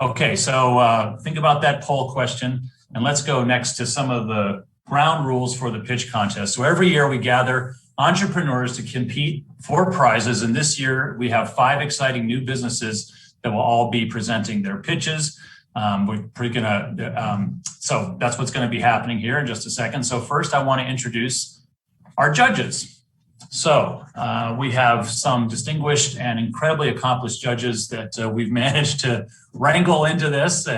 Okay, so think about that poll question, and let's go next to some of the ground rules for the pitch contest. So every year we gather entrepreneurs to compete for prizes, and this year we have 5 exciting new businesses that will all be presenting their pitches. So that's what's going to be happening here in just a second. So first I want to introduce our judges. So we have some distinguished and incredibly accomplished judges that we've managed to wrangle into this,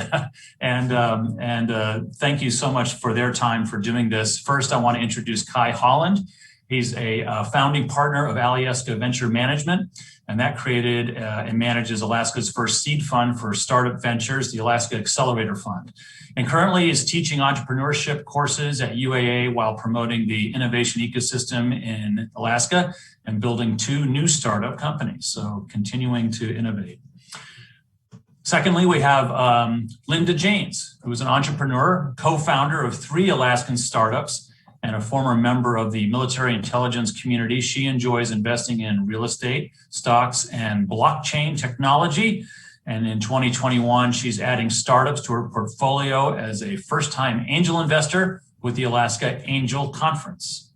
and thank you so much for their time for doing this. First, I want to introduce Kai Holland. He's a founding partner of Alaska Venture Management, and that created and manages Alaska's first seed fund for startup ventures, the Alaska Accelerator Fund. And currently is teaching entrepreneurship courses at UAA while promoting the innovation ecosystem in Alaska and building 2 new startup companies, so continuing to innovate. Secondly, we have Linda Janes, who is an entrepreneur, co-founder of 3 Alaskan startups, and a former member of the military intelligence community. She enjoys investing in real estate, stocks, and blockchain technology. And in 2021, she's adding startups to her portfolio as a first-time angel investor with the Alaska Angel Conference.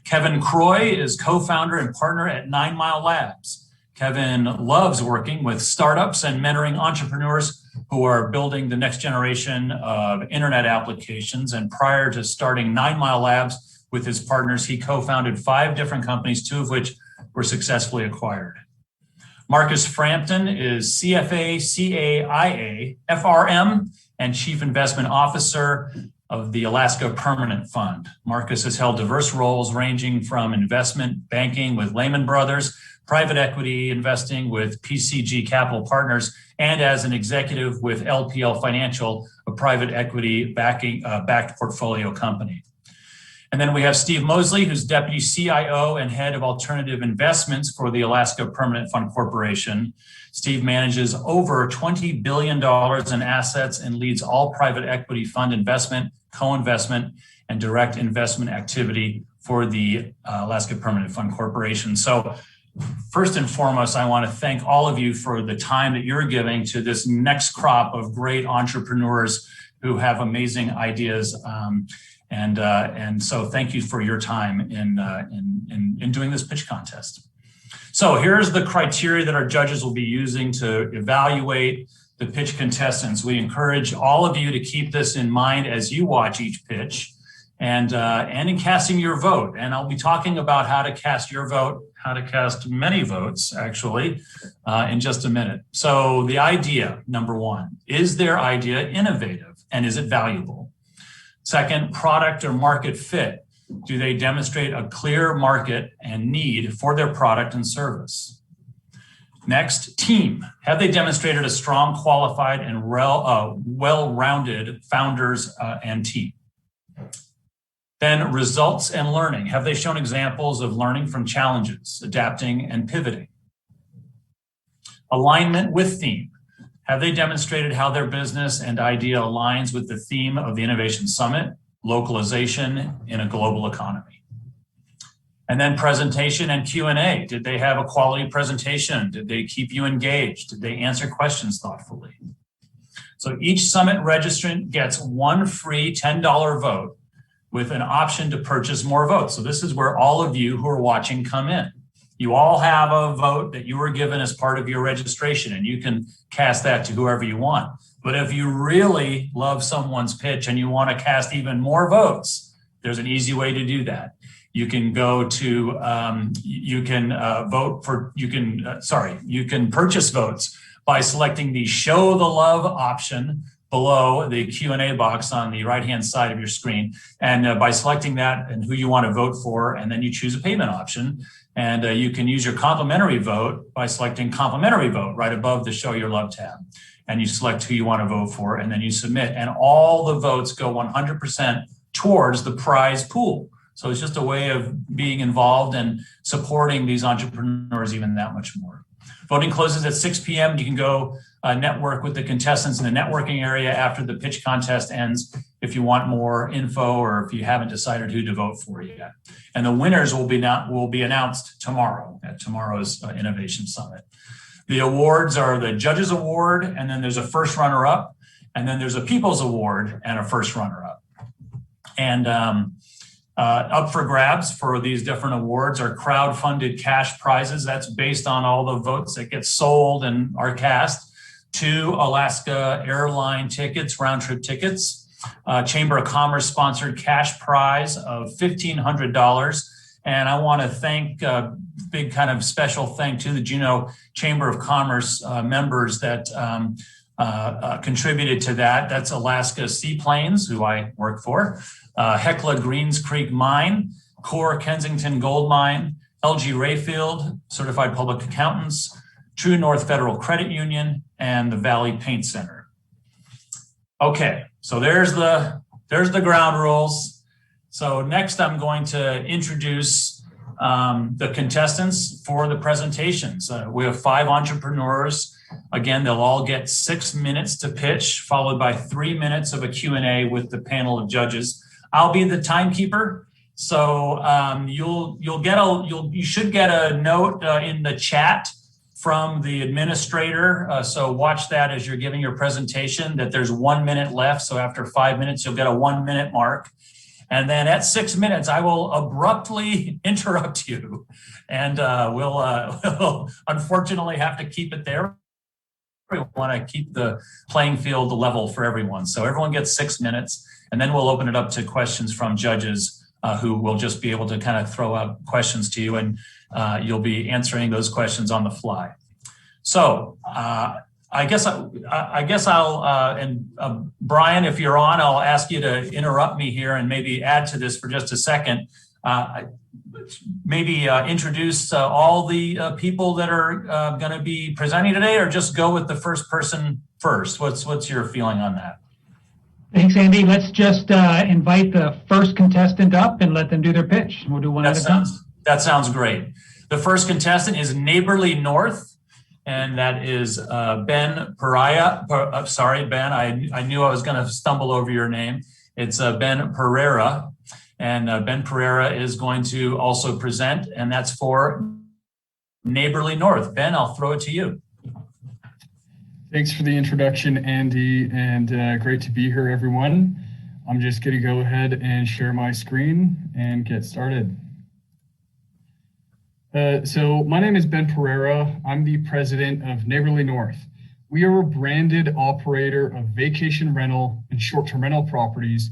Kevin Croy is co-founder and partner at 9 Mile Labs. Kevin loves working with startups and mentoring entrepreneurs who are building the next generation of internet applications. And prior to starting 9 Mile Labs with his partners, he co-founded 5 different companies, 2 of which were successfully acquired. Marcus Frampton is CFA, CAIA, FRM, and Chief Investment Officer of the Alaska Permanent Fund. Marcus has held diverse roles ranging from investment banking with Lehman Brothers, private equity investing with PCG Capital Partners, and as an executive with LPL Financial, a private equity backed portfolio company. And then we have Steve Mosley, who's Deputy CIO and Head of Alternative Investments for the Alaska Permanent Fund Corporation. Steve manages over $20 billion in assets and leads all private equity fund investment, co-investment, and direct investment activity for the Alaska Permanent Fund Corporation. So first and foremost, I want to thank all of you for the time that you're giving to this next crop of great entrepreneurs who have amazing ideas. And so thank you for your time in doing this pitch contest. So here's the criteria that our judges will be using to evaluate the pitch contestants. We encourage all of you to keep this in mind as you watch each pitch and in casting your vote. And I'll be talking about how to cast your vote, how to cast many votes, actually, in just a minute. So the idea, number 1, is their idea innovative and is it valuable? Second, product or market fit. Do they demonstrate a clear market and need for their product and service? Next, team. Have they demonstrated a strong, qualified, and well-rounded founders and team? Then results and learning. Have they shown examples of learning from challenges, adapting and pivoting? Alignment with theme. Have they demonstrated how their business and idea aligns with the theme of the Innovation Summit, localization in a global economy? And then presentation and Q&A. Did they have a quality presentation? Did they keep you engaged? Did they answer questions thoughtfully? So each summit registrant gets 1 free $10 vote with an option to purchase more votes. So this is where all of you who are watching come in. You all have a vote that you were given as part of your registration, and you can cast that to whoever you want. But if you really love someone's pitch and you want to cast even more votes, there's an easy way to do that. You can go to, you can purchase votes by selecting the Show the Love option below the Q&A box on the right-hand side of your screen. And by selecting that and who you want to vote for, and then you choose a payment option. And you can use your complimentary vote by selecting complimentary vote right above the Show Your Love tab. And you select who you want to vote for, and then you submit. And all the votes go 100% towards the prize pool. So it's just a way of being involved and supporting these entrepreneurs even that much more. Voting closes at 6 p.m. You can go network with the contestants in the networking area after the pitch contest ends if you want more info or if you haven't decided who to vote for yet. And the winners will be announced tomorrow at tomorrow's Innovation Summit. The awards are the Judges Award, and then there's a first runner-up, and then there's a People's Award and a first runner-up. And up for grabs for these different awards are crowd-funded cash prizes. That's based on all the votes that get sold and are cast. 2 Alaska airline tickets, round-trip tickets. Chamber of Commerce sponsored cash prize of $1,500. And I want to thank big kind of special thank to the Juneau Chamber of Commerce members that contributed to that. That's Alaska Seaplanes, who I work for, Hecla Greens Creek Mine, Core Kensington Gold Mine, LG Rayfield, Certified Public Accountants, True North Federal Credit Union, and the Valley Paint Center. Okay, so there's the ground rules. So next I'm going to introduce the contestants for the presentations. We have 5 entrepreneurs. Again, they'll all get 6 minutes to pitch, followed by 3 minutes of a Q&A with the panel of judges. I'll be the timekeeper. So you should get a note in the chat from the administrator. So watch that as you're giving your presentation, that there's 1 minute left. So after 5 minutes, you'll get a 1 minute mark. And then at 6 minutes, I will abruptly interrupt you. And we'll unfortunately have to keep it there. We want to keep the playing field level for everyone. So everyone gets 6 minutes, and then we'll open it up to questions from judges who will just be able to kind of throw out questions to you, and you'll be answering those questions on the fly. So I guess I'll, and Brian, if you're on, I'll ask you to interrupt me here and maybe add to this for just a second. Maybe introduce all the people that are going to be presenting today, or just go with the first person first. What's your feeling on that? Thanks, Andy. Let's just invite the first contestant up and let them do their pitch. We'll do one at a time. That sounds great. The first contestant is Neighbourly North, and that is Ben Pereira. Sorry, Ben, I knew I was going to stumble over your name. It's Ben Pereira. And Ben Pereira is going to also present, and that's for Neighbourly North. Ben, I'll throw it to you. Thanks for the introduction, Andy, and great to be here, everyone. I'm just going to go ahead and share my screen and get started. So my name is Ben Pereira. I'm the president of Neighbourly North. We are a branded operator of vacation rental and short-term rental properties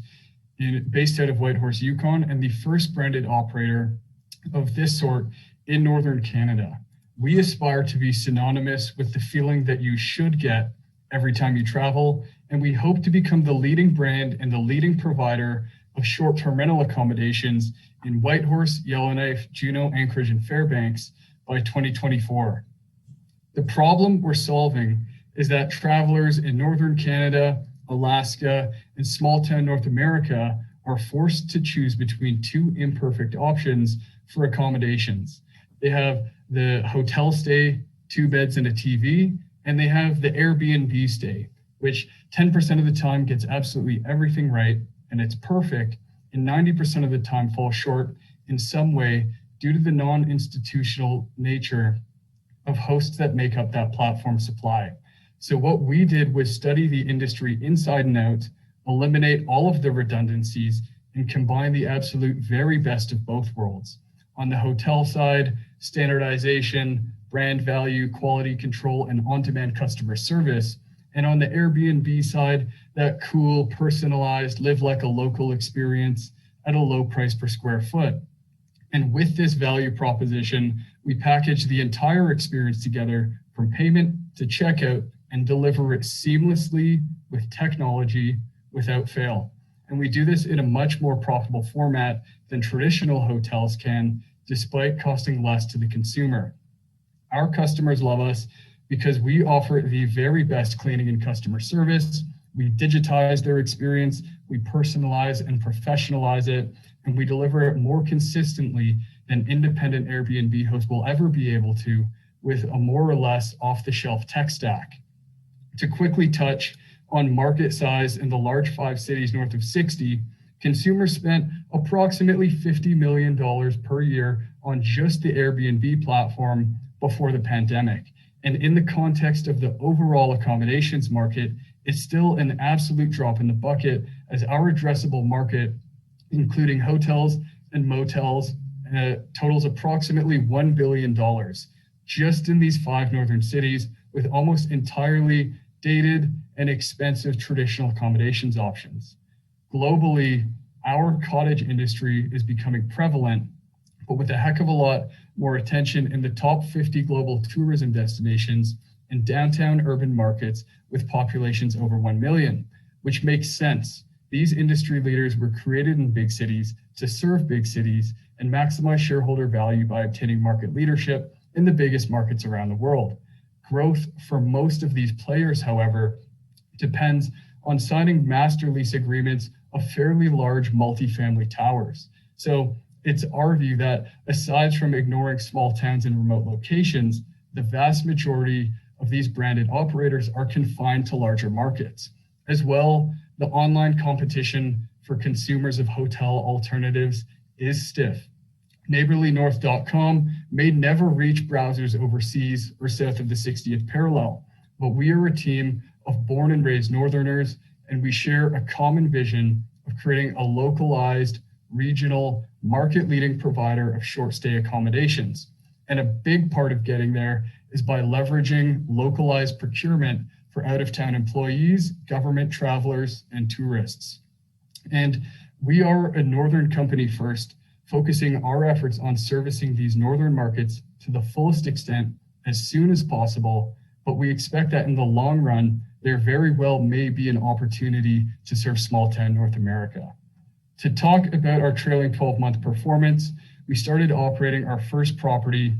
based out of Whitehorse, Yukon, and the first branded operator of this sort in Northern Canada. We aspire to be synonymous with the feeling that you should get every time you travel, and we hope to become the leading brand and the leading provider of short-term rental accommodations in Whitehorse, Yellowknife, Juneau, Anchorage, and Fairbanks by 2024. The problem we're solving is that travelers in Northern Canada, Alaska, and small-town North America are forced to choose between 2 imperfect options for accommodations. They have the hotel stay, 2 beds and a TV, and they have the Airbnb stay, which 10% of the time gets absolutely everything right, and it's perfect, and 90% of the time falls short in some way due to the non-institutional nature of hosts that make up that platform supply. So what we did was study the industry inside and out, eliminate all of the redundancies, and combine the absolute very best of both worlds. On the hotel side, standardization, brand value, quality control, and on-demand customer service. And on the Airbnb side, that cool, personalized, live like a local experience at a low price per square foot. And with this value proposition, we package the entire experience together from payment to checkout and deliver it seamlessly with technology without fail. And we do this in a much more profitable format than traditional hotels can, despite costing less to the consumer. Our customers love us because we offer the very best cleaning and customer service. We digitize their experience, we personalize and professionalize it, and we deliver it more consistently than independent Airbnb hosts will ever be able to, with a more or less off-the-shelf tech stack. To quickly touch on market size in the large 5 cities north of 60, consumers spent approximately $50 million per year on just the Airbnb platform before the pandemic. And in the context of the overall accommodations market, it's still an absolute drop in the bucket, as our addressable market, including hotels and motels, totals approximately $1 billion just in these 5 northern cities, with almost entirely dated and expensive traditional accommodations options. Globally, our cottage industry is becoming prevalent, but with a heck of a lot more attention in the top 50 global tourism destinations and downtown urban markets with populations over 1 million, which makes sense. These industry leaders were created in big cities to serve big cities and maximize shareholder value by obtaining market leadership in the biggest markets around the world. Growth for most of these players, however, depends on signing master lease agreements of fairly large multifamily towers. So it's our view that aside from ignoring small towns and remote locations, the vast majority of these branded operators are confined to larger markets. As well, the online competition for consumers of hotel alternatives is stiff. NeighbourlyNorth.com may never reach browsers overseas or south of the 60th parallel, but we are a team of born and raised Northerners, and we share a common vision of creating a localized, regional, market-leading provider of short-stay accommodations. And a big part of getting there is by leveraging localized procurement for out-of-town employees, government travelers, and tourists. And we are a Northern company first, focusing our efforts on servicing these Northern markets to the fullest extent as soon as possible, but we expect that in the long run, there very well may be an opportunity to serve small town North America. To talk about our trailing 12-month performance, we started operating our first property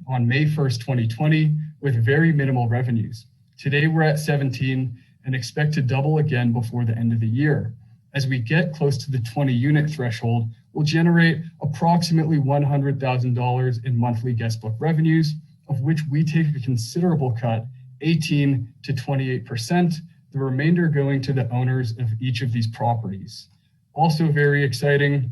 on May 1st, 2020, with very minimal revenues. Today, we're at 17 and expect to double again before the end of the year. As we get close to the 20 unit threshold, we'll generate approximately $100,000 in monthly guest book revenues, of which we take a considerable cut, 18 to 28%, the remainder going to the owners of each of these properties. Also very exciting,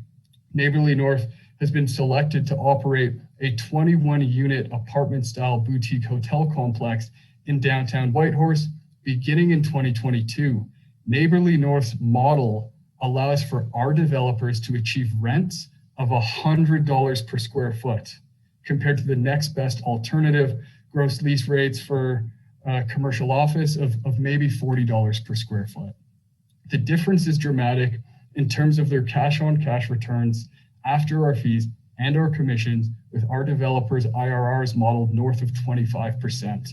Neighbourly North has been selected to operate a 21 unit apartment style boutique hotel complex in downtown Whitehorse beginning in 2022. Neighbourly North's model allows for our developers to achieve rents of $100 per square foot, compared to the next best alternative gross lease rates for commercial office of maybe $40 per square foot. The difference is dramatic in terms of their cash on cash returns after our fees and our commissions, with our developers' IRRs modeled north of 25%.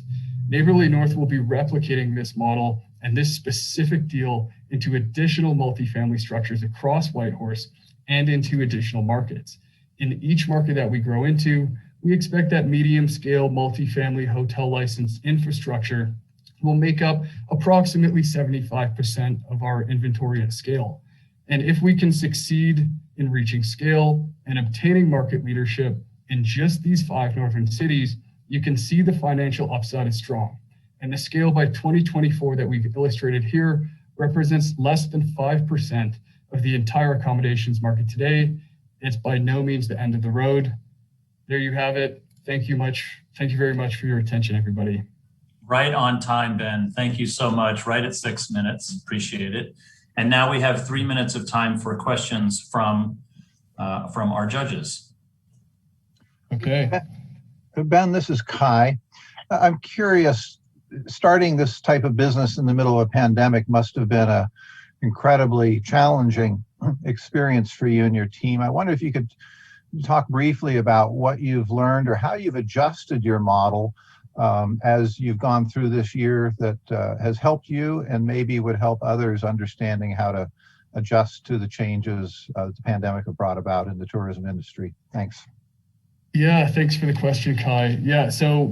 Neighbourly North will be replicating this model and this specific deal into additional multifamily structures across Whitehorse and into additional markets. In each market that we grow into, we expect that medium scale multifamily hotel licensed infrastructure will make up approximately 75% of our inventory at scale. And if we can succeed in reaching scale and obtaining market leadership in just these 5 northern cities, you can see the financial upside is strong. And the scale by 2024 that we've illustrated here represents less than 5% of the entire accommodations market today. It's by no means the end of the road. There you have it. Thank you very much for your attention, everybody. Right on time, Ben. Thank you so much. Right at 6 minutes. Appreciate it. And now we have 3 minutes of time for questions from our judges. Okay. Ben, this is Kai. I'm curious, starting this type of business in the middle of a pandemic must have been an incredibly challenging experience for you and your team. I wonder if you could talk briefly about what you've learned or how you've adjusted your model as you've gone through this year that has helped you and maybe would help others understanding how to adjust to the changes the pandemic have brought about in the tourism industry. Thanks. Yeah, thanks for the question, Kai. Yeah, so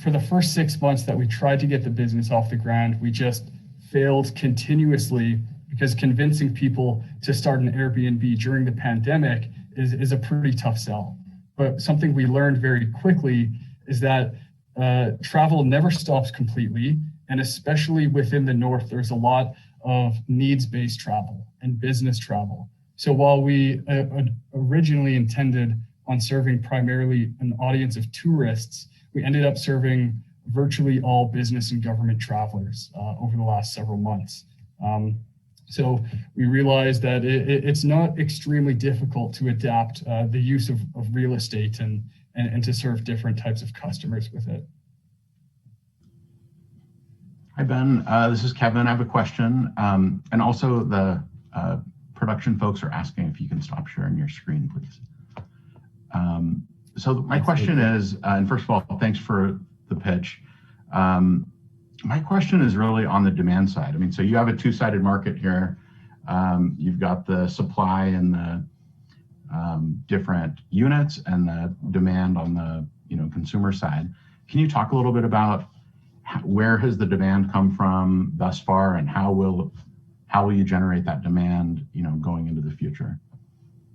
for the first 6 months that we tried to get the business off the ground, we just failed continuously, because convincing people to start an Airbnb during the pandemic is a pretty tough sell. But something we learned very quickly is that travel never stops completely. And especially within the North, there's a lot of needs-based travel and business travel. So while we originally intended on serving primarily an audience of tourists, we ended up serving virtually all business and government travelers over the last several months. So we realized that it's not extremely difficult to adapt the use of real estate and to serve different types of customers with it. Hi, Ben. This is Kevin. I have a question. And also the production folks are asking if you can stop sharing your screen, please. So my question is, and first of all, thanks for the pitch. My question is really on the demand side. I mean, so you have a two-sided market here. You've got the supply and the different units and the demand on the consumer side. Can you talk a little bit about where has the demand come from thus far, and how will you generate that demand, going into the future?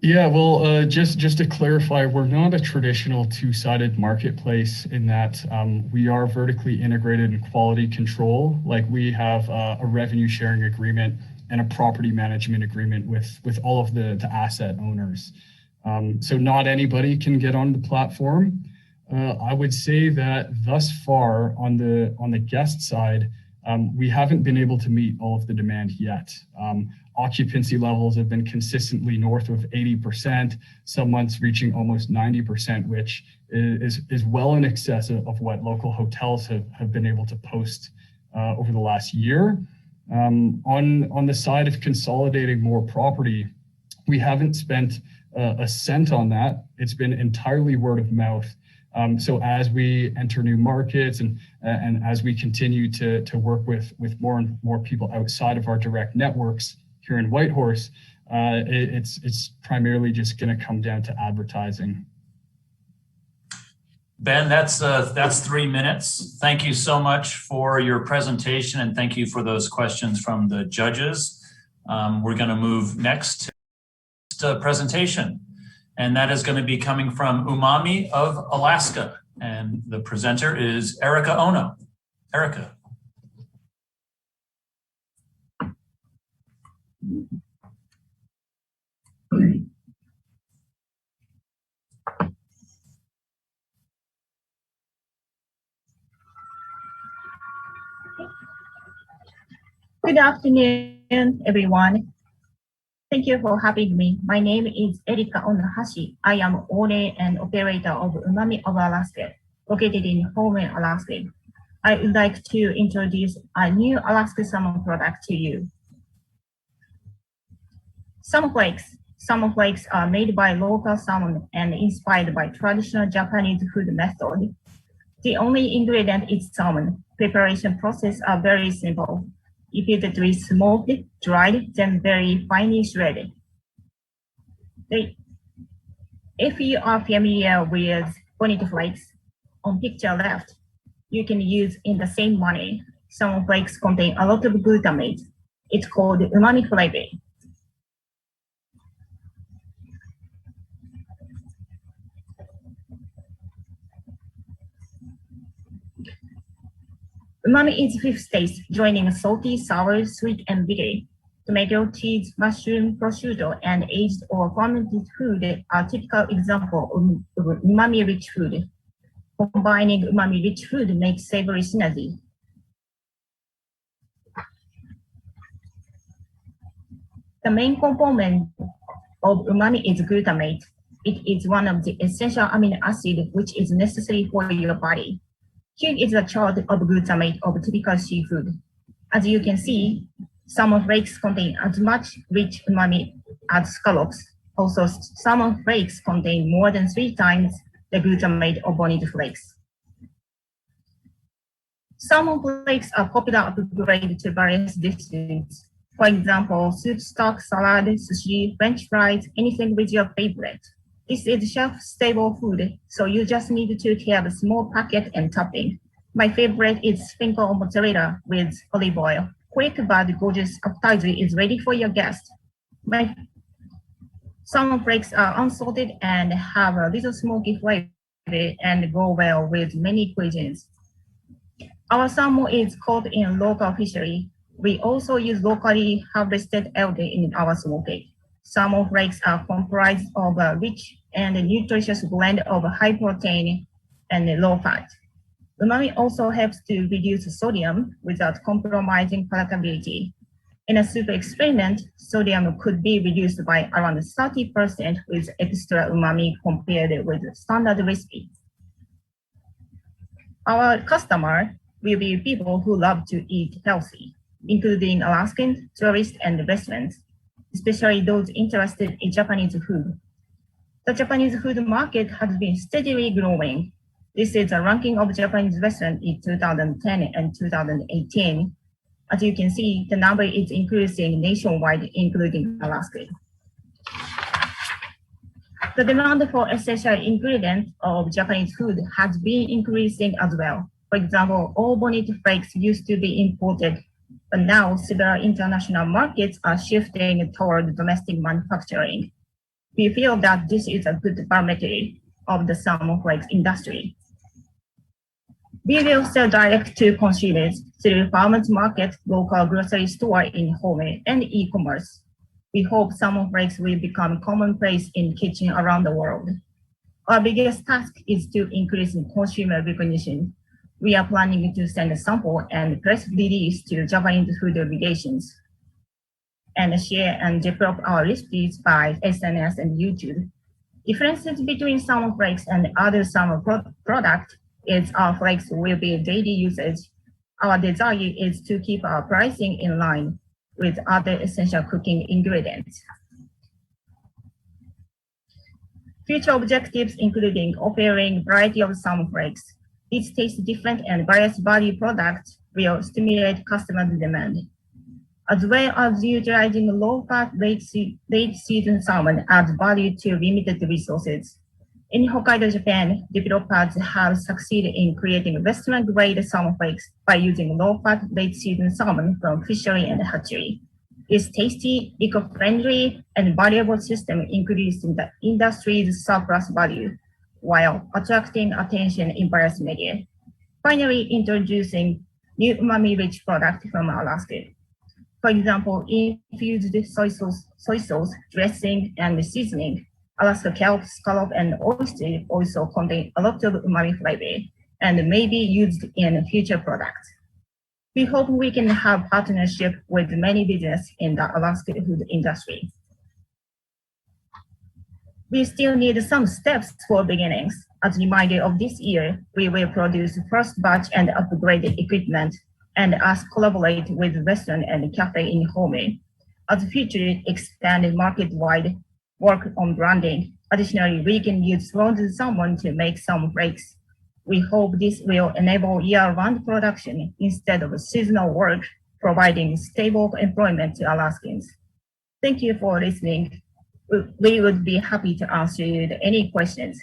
Yeah, well, just to clarify, we're not a traditional two-sided marketplace in that we are vertically integrated in quality control. Like, we have a revenue sharing agreement and a property management agreement with all of the asset owners. So not anybody can get on the platform. I would say that thus far on the guest side, we haven't been able to meet all of the demand yet. Occupancy levels have been consistently north of 80%, some months reaching almost 90%, which is well in excess of what local hotels have been able to post over the last year. On the side of consolidating more property, we haven't spent a cent on that. It's been entirely word of mouth. So as we enter new markets and as we continue to work with more and more people outside of our direct networks here in Whitehorse, it's primarily just going to come down to advertising. Ben, that's 3 minutes. Thank you so much for your presentation, and thank you for those questions from the judges. We're going to move next to presentation, and that is going to be coming from Umami of Alaska, and the presenter is Erica Ono. Erica. Good afternoon, everyone. Thank you for having me. My name is Erika Onohashi. I am owner and operator of Umami of Alaska, located in Holland, Alaska. I would like to introduce a new Alaska salmon product to you. Salmon flakes. Salmon flakes are made by local salmon and inspired by traditional Japanese food method. The only ingredient is salmon. Preparation process are very simple. Repeatedly smoked, dried, then very finely shredded. If you are familiar with bonito flakes, on picture left, you can use in the same manner. Salmon flakes contain a lot of glutamate. It's called umami flavor. Umami is fifth taste, joining salty, sour, sweet, and bitter. Tomato, cheese, mushroom, prosciutto, and aged or fermented food are typical example of umami-rich food. Combining umami-rich food makes savory synergy. The main component of umami is glutamate. It is one of the essential amino acids which is necessary for your body. Here is a chart of glutamate of typical seafood. As you can see, salmon flakes contain as much rich umami as scallops. Also, salmon flakes contain more than 3 times the glutamate of bonito flakes. Salmon flakes are popular upgrade to various dishes. For example, soup stock, salad, sushi, French fries, anything with your favorite. This is shelf-stable food, so you just need to have a small packet and topping. My favorite is sprinkle mozzarella with olive oil. Quick but gorgeous appetizer is ready for your guest. My salmon flakes are unsalted and have a little smoky flavor and go well with many cuisines. Our salmon is caught in local fishery. We also use locally harvested algae in our smoking. Salmon flakes are comprised of a rich and nutritious blend of high protein and low fat. Umami also helps to reduce sodium without compromising palatability. In a soup experiment, sodium could be reduced by around 30% with extra umami compared with standard recipe. Our customer will be people who love to eat healthy, including Alaskan tourists and restaurants, especially those interested in Japanese food. The Japanese food market has been steadily growing. This is a ranking of Japanese restaurants in 2010 and 2018. As you can see, the number is increasing nationwide, including Alaska. The demand for essential ingredients of Japanese food has been increasing as well. For example, all bonito flakes used to be imported, but now several international markets are shifting toward domestic manufacturing. We feel that this is a good barometer of the salmon flakes industry. We will sell direct to consumers through farmers market, local grocery store in home, and e-commerce. We hope salmon flakes will become commonplace in kitchen around the world. Our biggest task is to increase consumer recognition. We are planning to send a sample and press release to Japanese food obligations and share and develop our recipes by SNS and YouTube. Differences between salmon flakes and other salmon products is our flakes will be daily usage. Our desire is to keep our pricing in line with other essential cooking ingredients. Future objectives including offering variety of salmon flakes. Each tastes different and various value products will stimulate customer demand, as well as utilizing low-fat late season salmon adds value to limited resources. In Hokkaido, Japan, developers have succeeded in creating restaurant-grade salmon flakes by using low-fat late-season salmon from fishery and hatchery. This tasty, eco-friendly, and valuable system increases the industry's surplus value while attracting attention in various media. Finally, introducing new umami-rich products from Alaska. For example, infused soy sauce, dressing, and seasoning. Alaska kelp, scallop, and oyster also contain a lot of umami flavor and may be used in future products. We hope we can have partnership with many businesses in the Alaska food industry. We still need some steps for beginnings. As a reminder of this year, we will produce first batch and upgrade equipment and collaborate with restaurant and cafe in Home. As future expanded market-wide work on branding. Additionally, we can use frozen salmon to make salmon flakes. We hope this will enable year-round production instead of seasonal work, providing stable employment to Alaskans. Thank you for listening. We would be happy to answer any questions.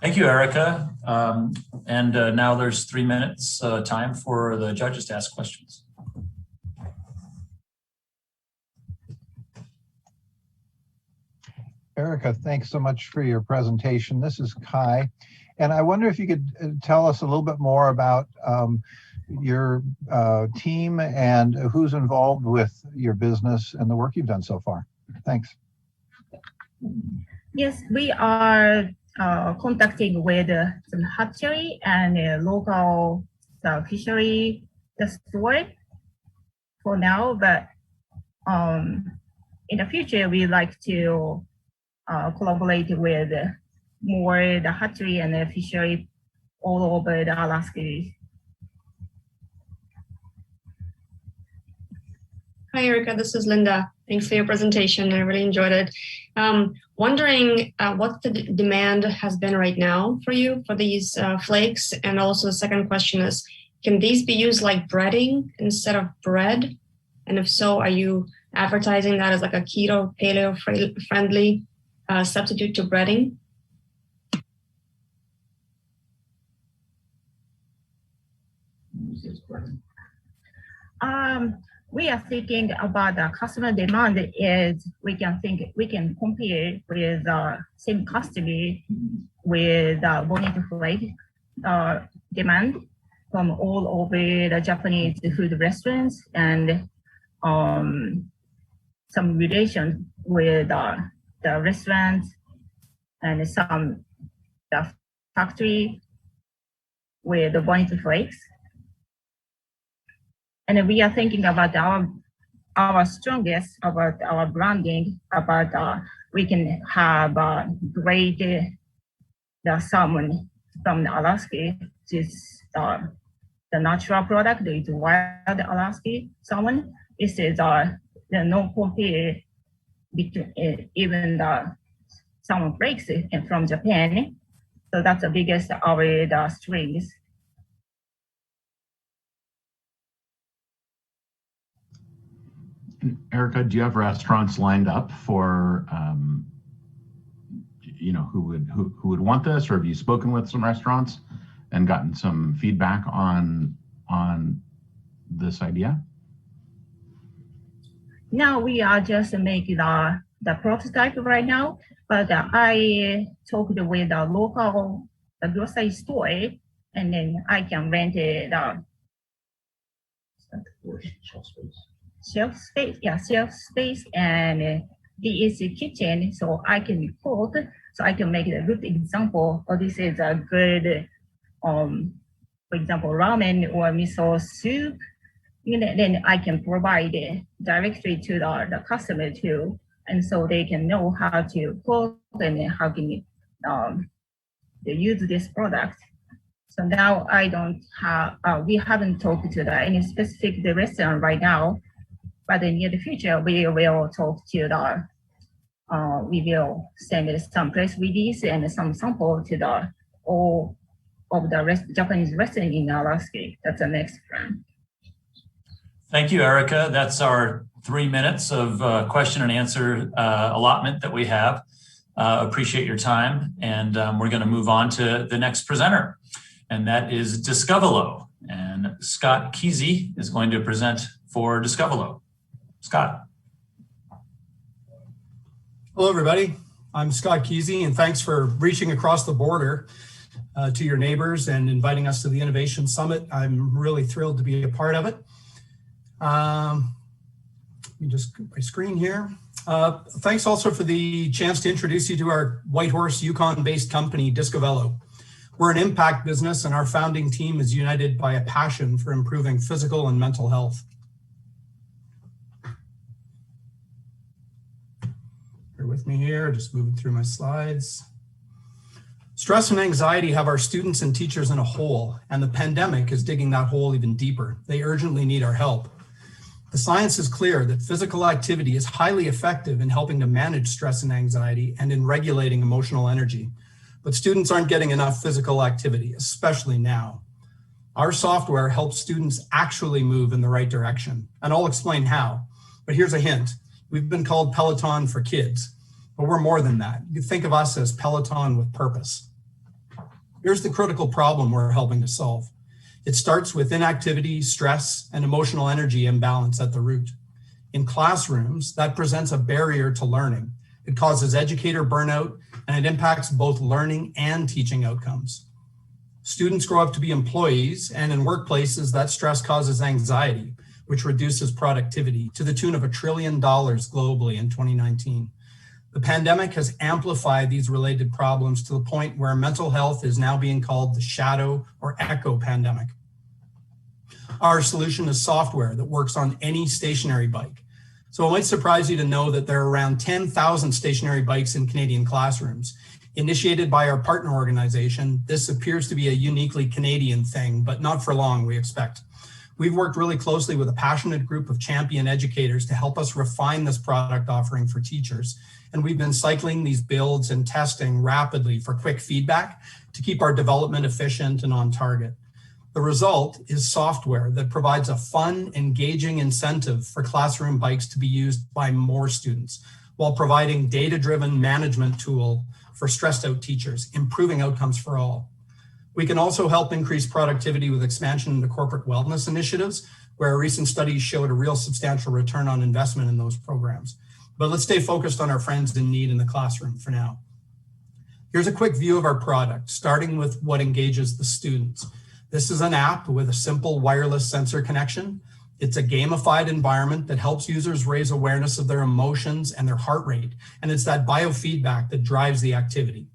Thank you, Erica. Now there's 3 minutes time for the judges to ask questions. Erica, thanks so much for your presentation. This is Kai, and I wonder if you could tell us a little bit more about your team and who's involved with your business and the work you've done so far. Thanks. Yes, we are contacting with some hatchery and local fishery store for now, but in the future we like to collaborate with more the hatchery and the fishery all over the Alaska. Hi, Erica. This is Linda. Thanks for your presentation. I really enjoyed it. Wondering what the demand has been right now for you for these flakes. And also the second question is, can these be used like breading instead of bread? And if so, are you advertising that as like a keto, paleo friendly substitute to breading? We are thinking about the customer demand is we can compare with same customer with bonito flake demand from all over the Japanese food restaurants and some relation with the restaurants and some factory with the bonito flakes. And we are thinking about our strongest, about our branding, about we can have great the salmon from Alaska. This the natural product is wild Alaska salmon. This is the no compare between even the salmon flakes from Japan. So that's the biggest our the strings. Erica, do you have restaurants lined up for, who would want this, or have you spoken with some restaurants and gotten some feedback on this idea? Now we are just making the prototype right now, but I talked with the local grocery store, and then I can rent shelf space, and DEC kitchen, so I can cook, so I can make a good example. Or this is a good, for example, ramen or miso soup. Then I can provide it directly to the customer too, and so they can know how to cook and how can they use this product. So now I don't have, we haven't talked to any specific restaurant right now, but in the future we will talk to we will send some press release and some sample to all of the Japanese restaurant in Alaska. That's the next plan. Thank you, Erica. That's our 3 minutes of question and answer allotment that we have. Appreciate your time. And we're going to move on to the next presenter, and that is DISCOVELO. And Scott Kesey is going to present for DISCOVELO. Scott. Hello, everybody. I'm Scott Kesey, and thanks for reaching across the border to your neighbors and inviting us to the Innovation Summit. I'm really thrilled to be a part of it. Let me just get my screen here. Thanks also for the chance to introduce you to our Whitehorse, Yukon-based company, DISCOVELO. We're an impact business, and our founding team is united by a passion for improving physical and mental health. Bear with me here, just moving through my slides. Stress and anxiety have our students and teachers in a hole, and the pandemic is digging that hole even deeper. They urgently need our help. The science is clear that physical activity is highly effective in helping to manage stress and anxiety and in regulating emotional energy. But students aren't getting enough physical activity, especially now. Our software helps students actually move in the right direction, and I'll explain how. But here's a hint. We've been called Peloton for kids, but we're more than that. You think of us as Peloton with purpose. Here's the critical problem we're helping to solve. It starts with inactivity, stress, and emotional energy imbalance at the root. In classrooms, that presents a barrier to learning. It causes educator burnout, and it impacts both learning and teaching outcomes. Students grow up to be employees, and in workplaces, that stress causes anxiety, which reduces productivity to the tune of $1 trillion globally in 2019. The pandemic has amplified these related problems to the point where mental health is now being called the shadow or echo pandemic. Our solution is software that works on any stationary bike. So it might surprise you to know that there are around 10,000 stationary bikes in Canadian classrooms. Initiated by our partner organization, this appears to be a uniquely Canadian thing, but not for long, we expect. We've worked really closely with a passionate group of champion educators to help us refine this product offering for teachers. And we've been cycling these builds and testing rapidly for quick feedback to keep our development efficient and on target. The result is software that provides a fun, engaging incentive for classroom bikes to be used by more students, while providing data-driven management tool for stressed out teachers, improving outcomes for all. We can also help increase productivity with expansion into corporate wellness initiatives, where recent studies showed a real substantial return on investment in those programs. But let's stay focused on our friends in need in the classroom for now. Here's a quick view of our product, starting with what engages the students. This is an app with a simple wireless sensor connection. It's a gamified environment that helps users raise awareness of their emotions and their heart rate. And it's that biofeedback that drives the activity.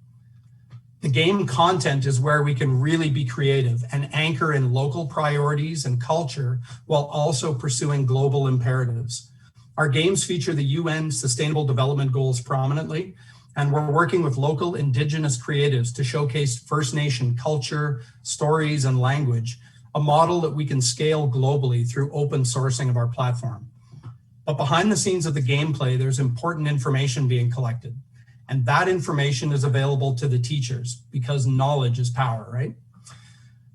The game content is where we can really be creative and anchor in local priorities and culture while also pursuing global imperatives. Our games feature the UN Sustainable Development Goals prominently, and we're working with local Indigenous creatives to showcase First Nation culture, stories, and language, a model that we can scale globally through open sourcing of our platform. But behind the scenes of the gameplay, there's important information being collected. And that information is available to the teachers because knowledge is power, right?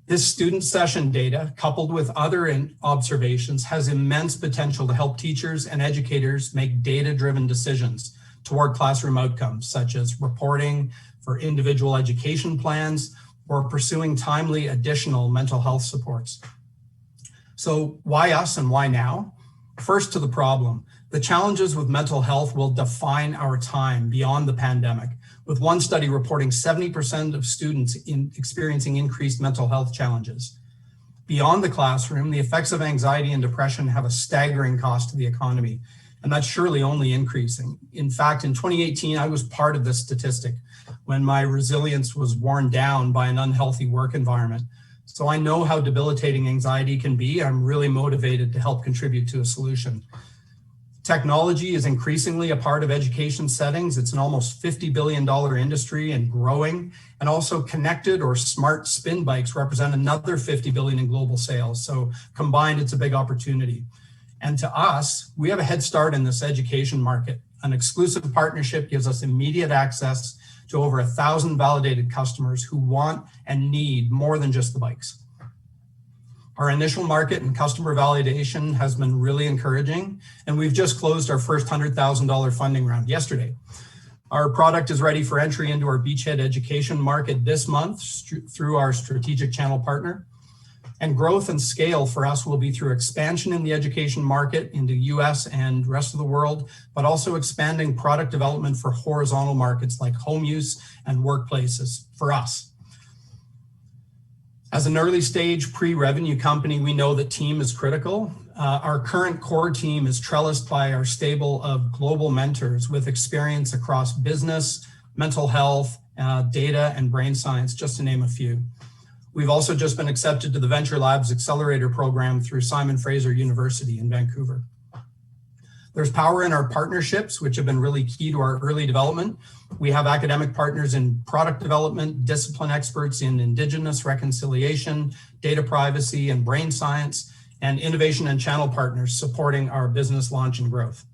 This student session data, coupled with other observations, has immense potential to help teachers and educators make data-driven decisions toward classroom outcomes, such as reporting for individual education plans or pursuing timely additional mental health supports. So why us and why now? First, to the problem. The challenges with mental health will define our time beyond the pandemic, with one study reporting 70% of students experiencing increased mental health challenges. Beyond the classroom, the effects of anxiety and depression have a staggering cost to the economy, and that's surely only increasing. In fact, in 2018, I was part of this statistic when my resilience was worn down by an unhealthy work environment. So I know how debilitating anxiety can be. I'm really motivated to help contribute to a solution. Technology is increasingly a part of education settings. It's an almost $50 billion industry and growing. And also connected or smart spin bikes represent another $50 billion in global sales. So combined, it's a big opportunity. And to us, we have a head start in this education market. An exclusive partnership gives us immediate access to over 1,000 validated customers who want and need more than just the bikes. Our initial market and customer validation has been really encouraging, and we've just closed our first $100,000 funding round yesterday. Our product is ready for entry into our beachhead education market this month through our strategic channel partner. And growth and scale for us will be through expansion in the education market into US and rest of the world, but also expanding product development for horizontal markets like home use and workplaces for us. As an early stage pre-revenue company, we know that team is critical. Our current core team is trellised by our stable of global mentors with experience across business, mental health, data, and brain science, just to name a few. We've also just been accepted to the Venture Labs Accelerator program through Simon Fraser University in Vancouver. There's power in our partnerships, which have been really key to our early development. We have academic partners in product development, discipline experts in Indigenous reconciliation, data privacy, and brain science, and innovation and channel partners supporting our business launch and growth.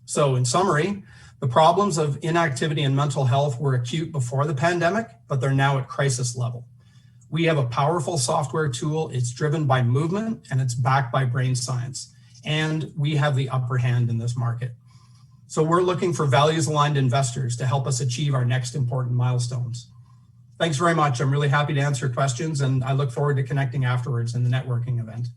So in summary, the problems of inactivity and mental health were acute before the pandemic, but they're now at crisis level. We have a powerful software tool. It's driven by movement and it's backed by brain science. And we have the upper hand in this market. So we're looking for values-aligned investors to help us achieve our next important milestones. Thanks very much. I'm really happy to answer questions, and I look forward to connecting afterwards in the networking event.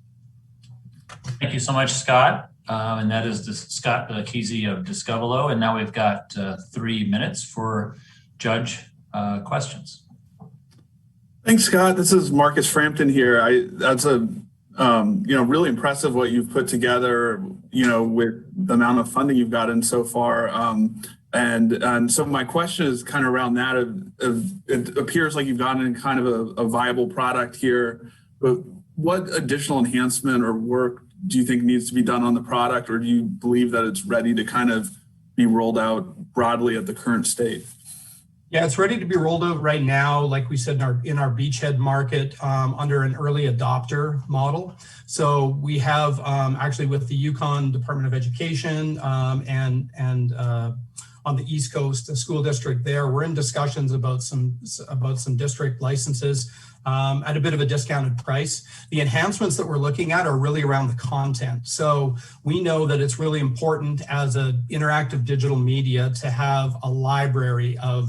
Thank you so much, Scott. And that is Scott Kesey of DISCOVELO. And now we've got 3 minutes for judge questions. Thanks, Scott. This is Marcus Frampton here. That's a really impressive what you've put together, with the amount of funding you've gotten so far. And so my question is kind of around that. It appears like you've gotten kind of a viable product here, but what additional enhancement or work do you think needs to be done on the product, or do you believe that it's ready to kind of be rolled out broadly at the current state? Yeah, it's ready to be rolled out right now, like we said, in our beachhead market under an early adopter model. So we have actually with the Yukon Department of Education and on the East Coast, the school district there, we're in discussions about some district licenses at a bit of a discounted price. The enhancements that we're looking at are really around the content. So we know that it's really important as an interactive digital media to have a library of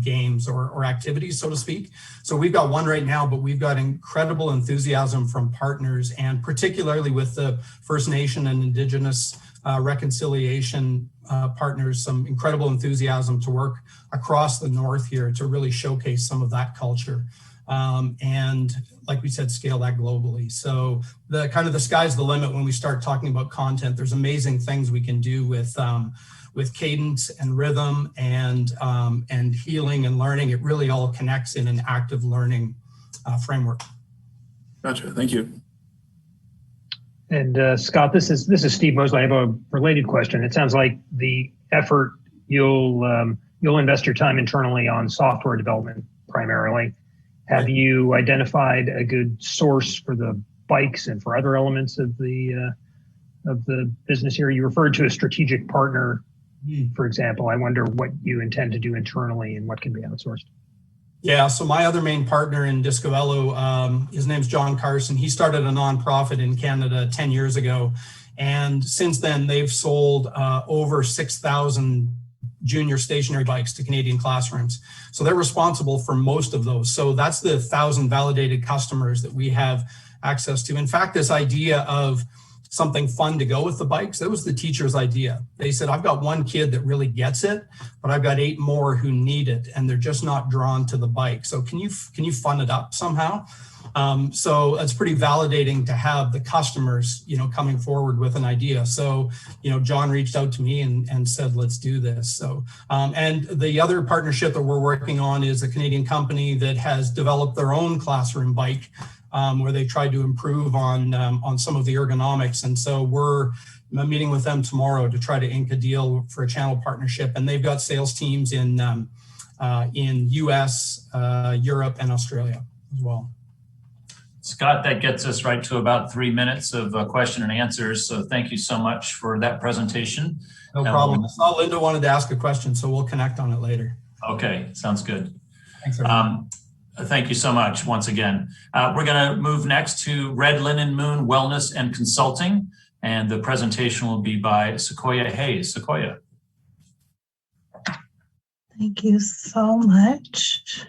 games or activities, so to speak. So we've got one right now, but we've got incredible enthusiasm from partners, and particularly with the First Nation and Indigenous reconciliation partners, some incredible enthusiasm to work across the North here to really showcase some of that culture. And like we said, scale that globally. So the kind of the sky's the limit when we start talking about content. There's amazing things we can do with cadence and rhythm and healing and learning. It really all connects in an active learning framework. Gotcha. Thank you. And Scott, this is Steve Mosley. I have a related question. It sounds like the effort you'll invest your time internally on software development primarily. Have you identified a good source for the bikes and for other elements of the business here? You referred to a strategic partner, for example. I wonder what you intend to do internally and what can be outsourced. Yeah, so my other main partner in DISCOVELO, his name's John Carson. He started a nonprofit in Canada 10 years ago. And since then, they've sold over 6,000 junior stationary bikes to Canadian classrooms. So they're responsible for most of those. So that's the 1,000 validated customers that we have access to. In fact, this idea of something fun to go with the bikes, that was the teacher's idea. They said, I've got one kid that really gets it, but I've got 8 more who need it and they're just not drawn to the bike. So can you fun it up somehow? So it's pretty validating to have the customers, coming forward with an idea. So, John reached out to me and said, let's do this. So, and the other partnership that we're working on is a Canadian company that has developed their own classroom bike, where they tried to improve on some of the ergonomics. And so we're meeting with them tomorrow to try to ink a deal for a channel partnership. And they've got sales teams in US, Europe, and Australia as well. Scott, that gets us right to about 3 minutes of question and answers. So thank you so much for that presentation. No problem. I saw Linda wanted to ask a question, so we'll connect on it later. Okay, sounds good. Thanks, everyone. Thank you so much once again. We're going to move next to Red Linen Moon Wellness and Consulting, and the presentation will be by Sequoia Hayes. Sequoia. Thank you so much.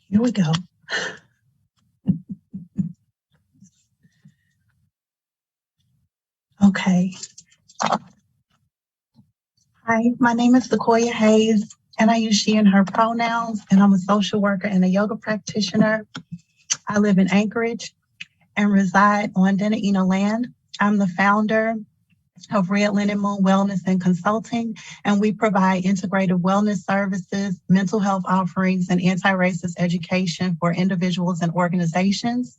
Here we go. Okay. Hi, my name is Sequoia Hayes, and I use she and her pronouns, and I'm a social worker and a yoga practitioner. I live in Anchorage and reside on Denaino land. I'm the founder of Red Linen Moon Wellness and Consulting, and we provide integrated wellness services, mental health offerings, and anti-racist education for individuals and organizations.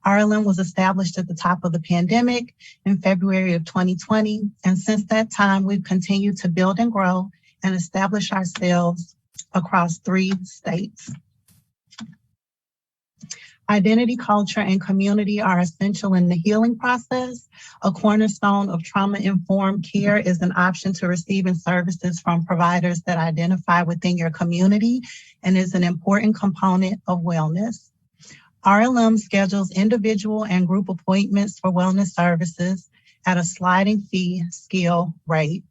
RLM was established at the top of the pandemic in February of 2020, and since that time, we've continued to build and grow and establish ourselves across 3 states. Identity, culture, and community are essential in the healing process. A cornerstone of trauma-informed care is an option to receiving services from providers that identify within your community and is an important component of wellness. RLM schedules individual and group appointments for wellness services at a sliding fee scale rate.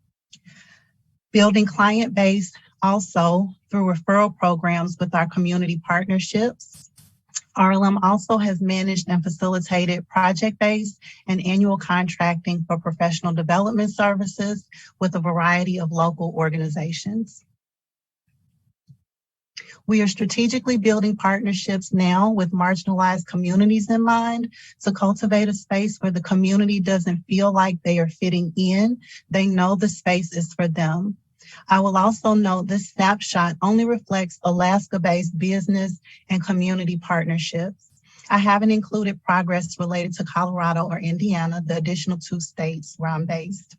Building client base also through referral programs with our community partnerships. RLM also has managed and facilitated project-based and annual contracting for professional development services with a variety of local organizations. We are strategically building partnerships now with marginalized communities in mind to cultivate a space where the community doesn't feel like they are fitting in. They know the space is for them. I will also note this snapshot only reflects Alaska-based business and community partnerships. I haven't included progress related to Colorado or Indiana, the additional 2 states where I'm based.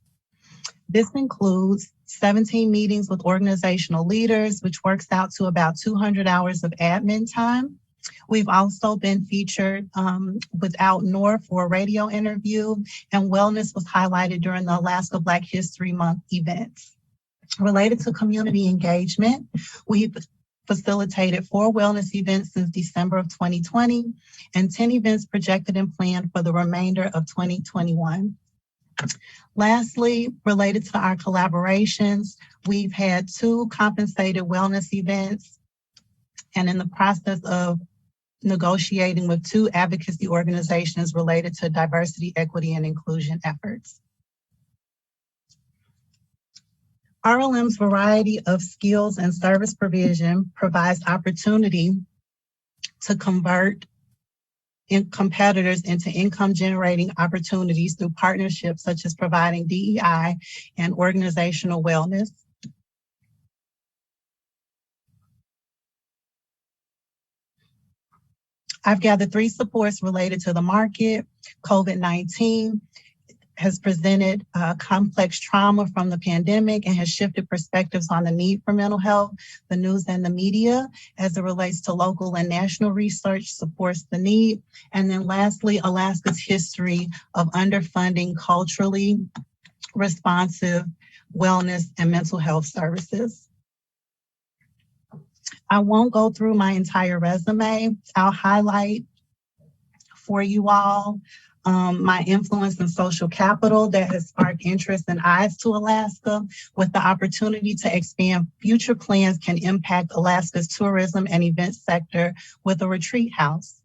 This includes 17 meetings with organizational leaders, which works out to about 200 hours of admin time. We've also been featured with Out North for a radio interview, and wellness was highlighted during the Alaska Black History Month events. Related to community engagement, we've facilitated 4 wellness events since December of 2020 and 10 events projected and planned for the remainder of 2021. Lastly, related to our collaborations, we've had 2 compensated wellness events and in the process of negotiating with 2 advocacy organizations related to diversity, equity, and inclusion efforts. RLM's variety of skills and service provision provides opportunity to convert competitors into income generating opportunities through partnerships such as providing DEI and organizational wellness. I've gathered 3 supports related to the market. COVID-19 has presented complex trauma from the pandemic and has shifted perspectives on the need for mental health. The news and the media, as it relates to local and national research, supports the need. And then lastly, Alaska's history of underfunding culturally responsive wellness and mental health services. I won't go through my entire resume. I'll highlight for you all my influence in social capital that has sparked interest and eyes to Alaska, with the opportunity to expand future plans can impact Alaska's tourism and events sector with a retreat house.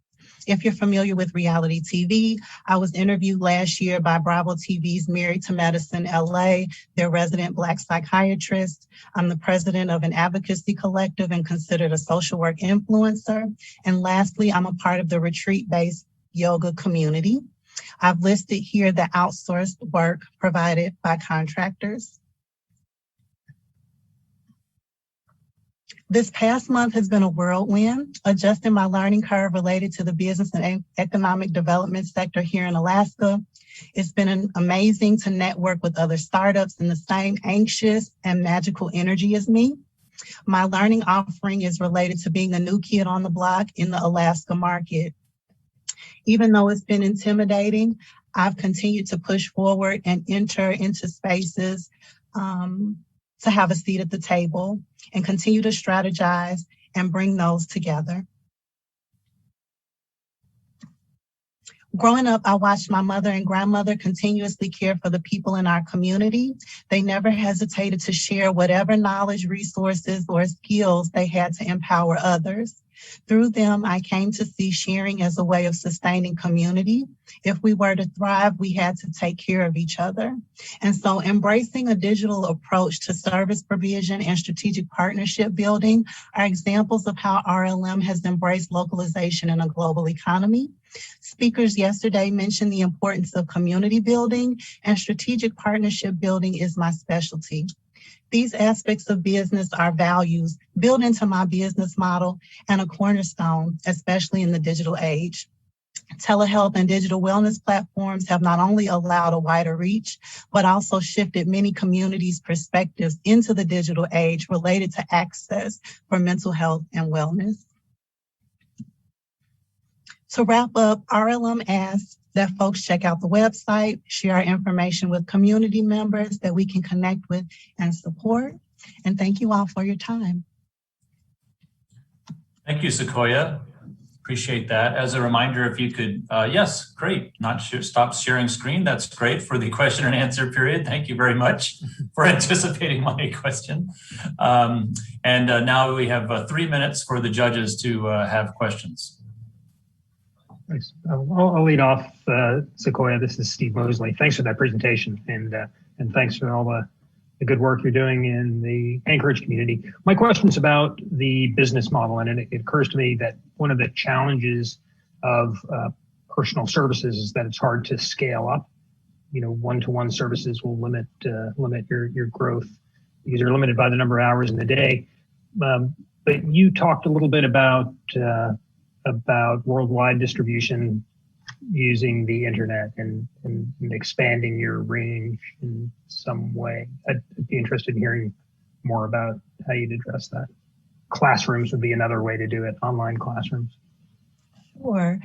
If you're familiar with reality TV, I was interviewed last year by Bravo TV's Married to Medicine LA, their resident Black psychiatrist. I'm the president of an advocacy collective and considered a social work influencer. And lastly, I'm a part of the retreat-based yoga community. I've listed here the outsourced work provided by contractors. This past month has been a whirlwind, adjusting my learning curve related to the business and economic development sector here in Alaska. It's been amazing to network with other startups in the same anxious and magical energy as me. My learning offering is related to being a new kid on the block in the Alaska market. Even though it's been intimidating, I've continued to push forward and enter into spaces to have a seat at the table and continue to strategize and bring those together. Growing up, I watched my mother and grandmother continuously care for the people in our community. They never hesitated to share whatever knowledge, resources, or skills they had to empower others. Through them, I came to see sharing as a way of sustaining community. If we were to thrive, we had to take care of each other. And so embracing a digital approach to service provision and strategic partnership building are examples of how RLM has embraced localization in a global economy. Speakers yesterday mentioned the importance of community building, and strategic partnership building is my specialty. These aspects of business are values built into my business model and a cornerstone, especially in the digital age. Telehealth and digital wellness platforms have not only allowed a wider reach, but also shifted many communities' perspectives into the digital age related to access for mental health and wellness. To wrap up, RLM asks that folks check out the website, share our information with community members that we can connect with and support. And thank you all for your time. Thank you, Sequoia. Appreciate that. As a reminder, if you could, yes, great. Stop sharing screen. That's great for the question and answer period. Thank you very much for anticipating my question. Now we have 3 minutes for the judges to have questions. Thanks. I'll lead off, Sequoia. This is Steve Mosley. Thanks for that presentation, and thanks for all the good work you're doing in the Anchorage community. My question is about the business model, and it occurs to me that one of the challenges of personal services is that it's hard to scale up. You know, one-to-one services will limit your growth because you're limited by the number of hours in the day. But you talked a little bit about worldwide distribution using the internet and expanding your range in some way. I'd be interested in hearing more about how you'd address that. Classrooms would be another way to do it, online classrooms. Sure.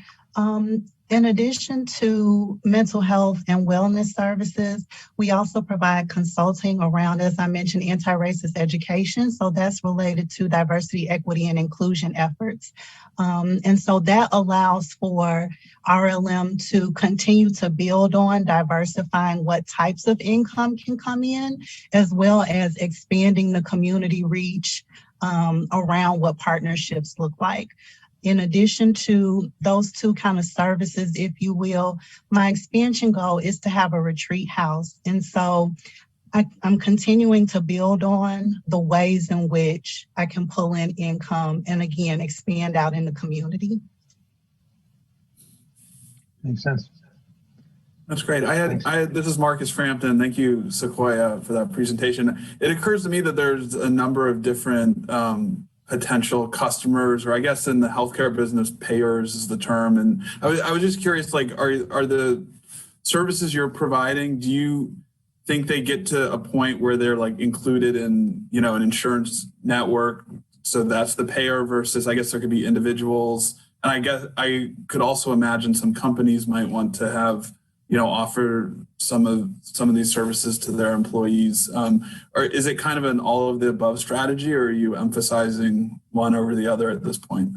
In addition to mental health and wellness services, we also provide consulting around, as I mentioned, anti-racist education. So that's related to diversity, equity, and inclusion efforts. And so that allows for RLM to continue to build on diversifying what types of income can come in, as well as expanding the community reach around what partnerships look like. In addition to those two kind of services, if you will, my expansion goal is to have a retreat house. And so I'm continuing to build on the ways in which I can pull in income and again, expand out in the community. Makes sense. That's great. This is Marcus Frampton. Thank you, Sequoia, for that presentation. It occurs to me that there's a number of different potential customers, or I guess in the healthcare business, payers is the term. And I was just curious, like, are the services you're providing, do you think they get to a point where they're like included in, you know, an insurance network? So that's the payer versus, I guess there could be individuals. And I guess I could also imagine some companies might want to have, you know, offer some of these services to their employees. Or is it kind of an all of the above strategy, or are you emphasizing one over the other at this point?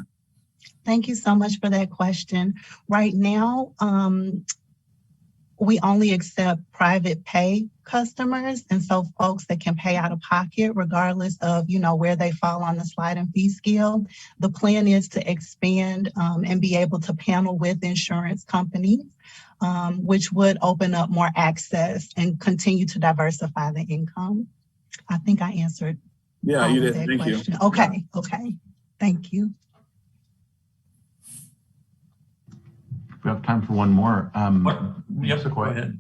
Thank you so much for that question. Right now, we only accept private pay customers, and so folks that can pay out of pocket regardless of, you know, where they fall on the sliding fee scale. The plan is to expand and be able to panel with insurance companies, which would open up more access and continue to diversify the income. I think I answered. Yeah, you did. Thank you. Okay. Thank you. We have time for one more. Yep, Sequoia. go ahead.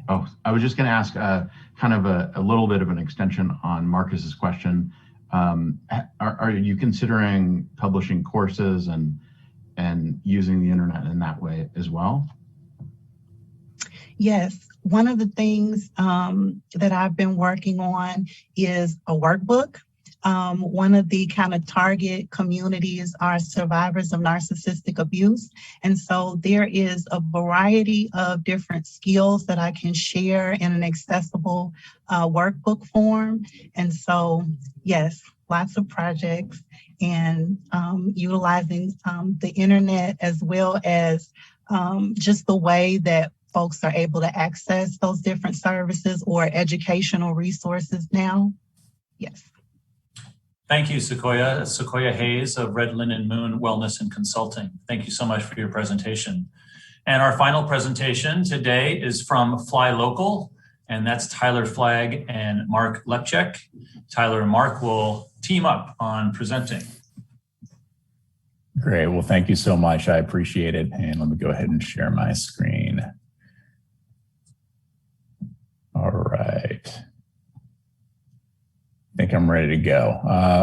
Oh, I was just going to ask kind of a little bit of an extension on Marcus's question. Are you considering publishing courses and using the internet in that way as well? Yes. One of the things that I've been working on is a workbook. One of the kind of target communities are survivors of narcissistic abuse. And so there is a variety of different skills that I can share in an accessible workbook form. And so, yes, lots of projects and utilizing the internet, as well as just the way that folks are able to access those different services or educational resources now. Yes. Thank you, Sequoia. Sequoia Hayes of Red Linen Moon Wellness and Consulting. Thank you so much for your presentation. And our final presentation today is from FlyLocal, and that's Tyler Flagg and Mark Lepchek. Tyler and Mark will team up on presenting. Great. Well, thank you so much. I appreciate it. And let me go ahead and share my screen. All right. I think I'm ready to go.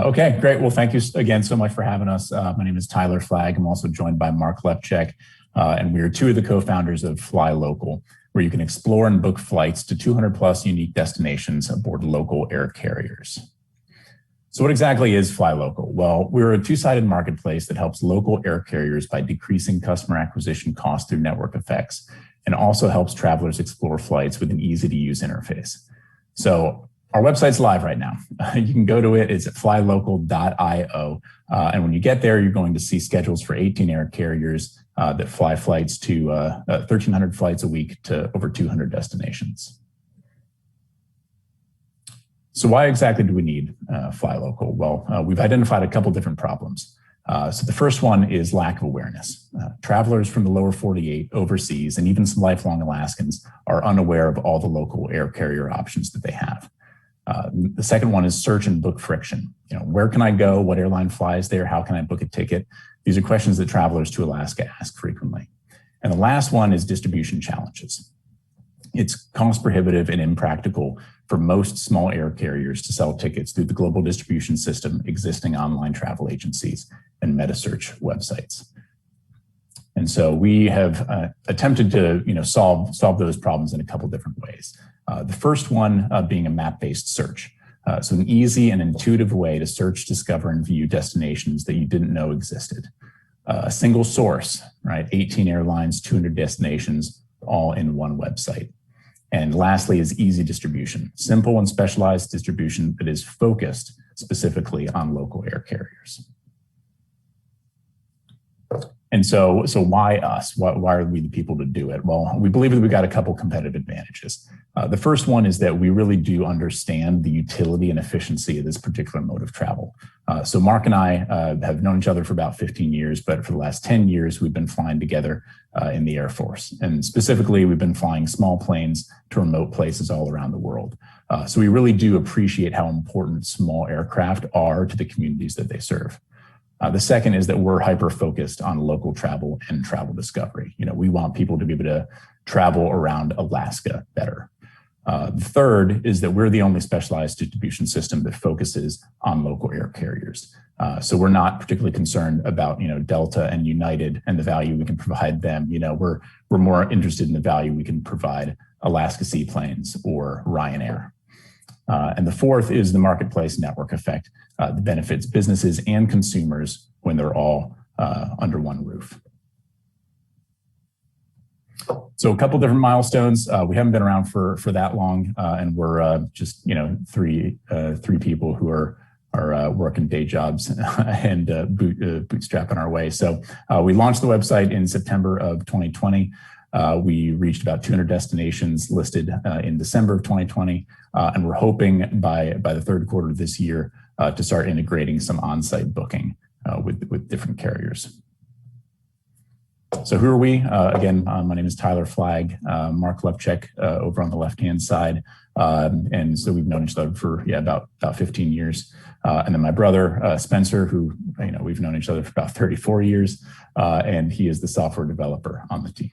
Okay, great. Well, thank you again so much for having us. My name is Tyler Flagg. I'm also joined by Mark Lepchek, and we are two of the co-founders of FlyLocal, where you can explore and book flights to 200 plus unique destinations aboard local air carriers. So what exactly is FlyLocal? Well, we're a two-sided marketplace that helps local air carriers by decreasing customer acquisition costs through network effects, and also helps travelers explore flights with an easy-to-use interface. So our website's live right now. You can go to it. It's at flylocal.io. And when you get there, you're going to see schedules for 18 air carriers that fly flights to 1,300 flights a week to over 200 destinations. So why exactly do we need FlyLocal? Well, we've identified a couple different problems. So the first one is lack of awareness. Travelers from the lower 48 overseas, and even some lifelong Alaskans, are unaware of all the local air carrier options that they have. The second one is search and book friction. You know, where can I go? What airline flies there? How can I book a ticket? These are questions that travelers to Alaska ask frequently. And the last one is distribution challenges. It's cost prohibitive and impractical for most small air carriers to sell tickets through the global distribution system, existing online travel agencies and meta search websites. And so we have attempted to solve those problems in a couple different ways. The first one being a map-based search. So an easy and intuitive way to search, discover, and view destinations that you didn't know existed. a single source, right? 18 airlines, 200 destinations, all in one website. And lastly is easy distribution, simple and specialized distribution that is focused specifically on local air carriers. And so why us? Why are we the people to do it? Well, we believe that we've got a couple competitive advantages. The first one is that we really do understand the utility and efficiency of this particular mode of travel. So Mark and I have known each other for about 15 years, but for the last 10 years, we've been flying together in the Air Force. And specifically, we've been flying small planes to remote places all around the world. So we really do appreciate how important small aircraft are to the communities that they serve. The second is that we're hyper-focused on local travel and travel discovery. We want people to be able to travel around Alaska better. The third is that we're the only specialized distribution system that focuses on local air carriers. So we're not particularly concerned about, Delta and United and the value we can provide them. We're more interested in the value we can provide Alaska Seaplanes or Ryanair. And the fourth is the marketplace network effect that benefits businesses and consumers when they're all under one roof. So a couple different milestones. We haven't been around for that long, and we're just three people who are working day jobs and bootstrapping our way. So we launched the website in September of 2020. We reached about 200 destinations listed in December of 2020, and we're hoping by the third quarter of this year to start integrating some on-site booking with different carriers. So who are we? Again, my name is Tyler Flagg, Mark Lepchek over on the left-hand side. And so we've known each other for about 15 years. And then my brother, Spencer, who we've known each other for about 34 years, and he is the software developer on the team.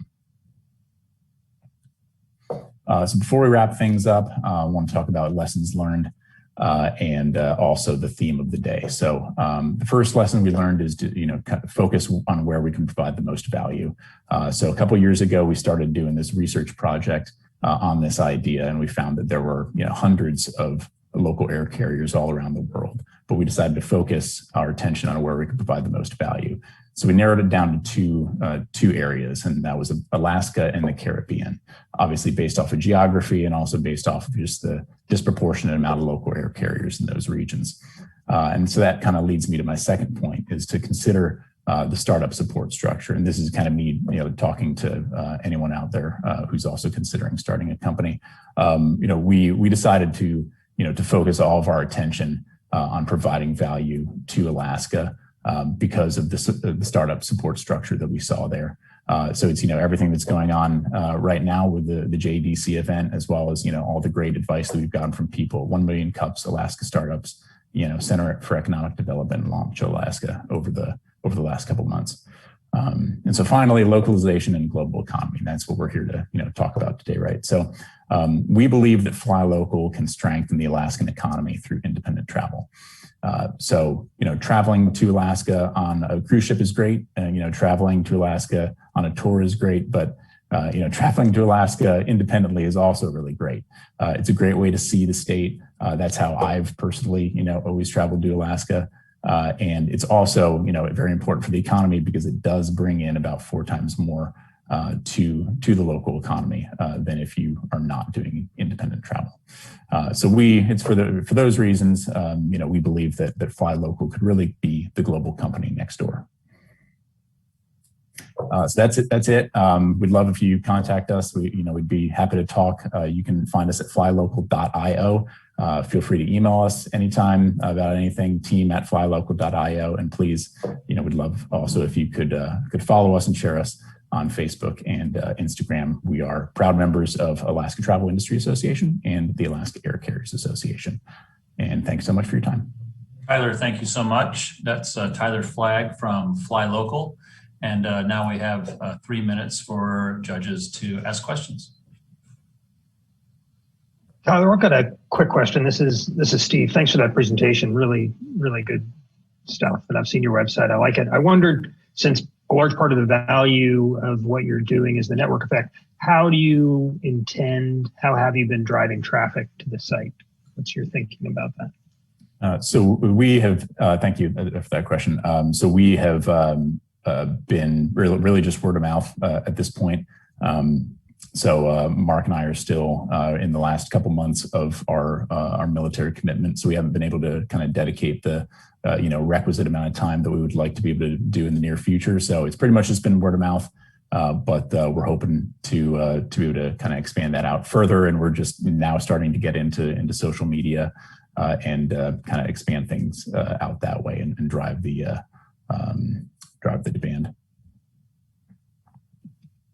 So before we wrap things up, I want to talk about lessons learned and also the theme of the day. So the first lesson we learned is to kind of focus on where we can provide the most value. So a couple of years ago, we started doing this research project on this idea, and we found that there were hundreds of local air carriers all around the world, but we decided to focus our attention on where we could provide the most value. So we narrowed it down to two areas, and that was Alaska and the Caribbean, obviously based off of geography and also based off of just the disproportionate amount of local air carriers in those regions. And so that kind of leads me to my second point, is to consider the startup support structure. And this is kind of me, talking to anyone out there who's also considering starting a company. We decided to focus all of our attention on providing value to Alaska because of the startup support structure that we saw there. So it's, everything that's going on right now with the JDC event, as well as, all the great advice that we've gotten from people, 1 Million Cups, Alaska Startups, Center for Economic Development in Long Beach, Alaska over the last couple of months. And so finally, localization and global economy. That's what we're here to, talk about today, right? So we believe that FlyLocal can strengthen the Alaskan economy through independent travel. So, traveling to Alaska on a cruise ship is great. And, traveling to Alaska on a tour is great, but, traveling to Alaska independently is also really great. It's a great way to see the state. That's how I've personally, always traveled to Alaska. And it's also, very important for the economy because it does bring in about 4 times more to the local economy than if you are not doing independent travel. So it's for those reasons, we believe that FlyLocal could really be the global company next door. So that's it. We'd love if you contact us. We'd be happy to talk. You can find us at flylocal.io. Feel free to email us anytime about anything, team@flylocal.io. And please, we'd love also if you could follow us and share us on Facebook and Instagram. We are proud members of Alaska Travel Industry Association and the Alaska Air Carriers Association. And thanks so much for your time. Tyler, thank you so much. That's Tyler Flagg from FlyLocal. And now we have 3 minutes for judges to ask questions. Tyler, I've got a quick question. This is Steve. Thanks for that presentation. Really, really good stuff. And I've seen your website. I like it. I wondered, since a large part of the value of what you're doing is the network effect, how have you been driving traffic to the site? What's your thinking about that? So we have, thank you for that question. So we have been really just word of mouth at this point. So Mark and I are still in the last couple months of our military commitment, so we haven't been able to kind of dedicate the requisite amount of time that we would like to be able to do in the near future. So it's pretty much just been word of mouth, but we're hoping to be able to kind of expand that out further, and we're just now starting to get into social media and kind of expand things out that way and drive the demand.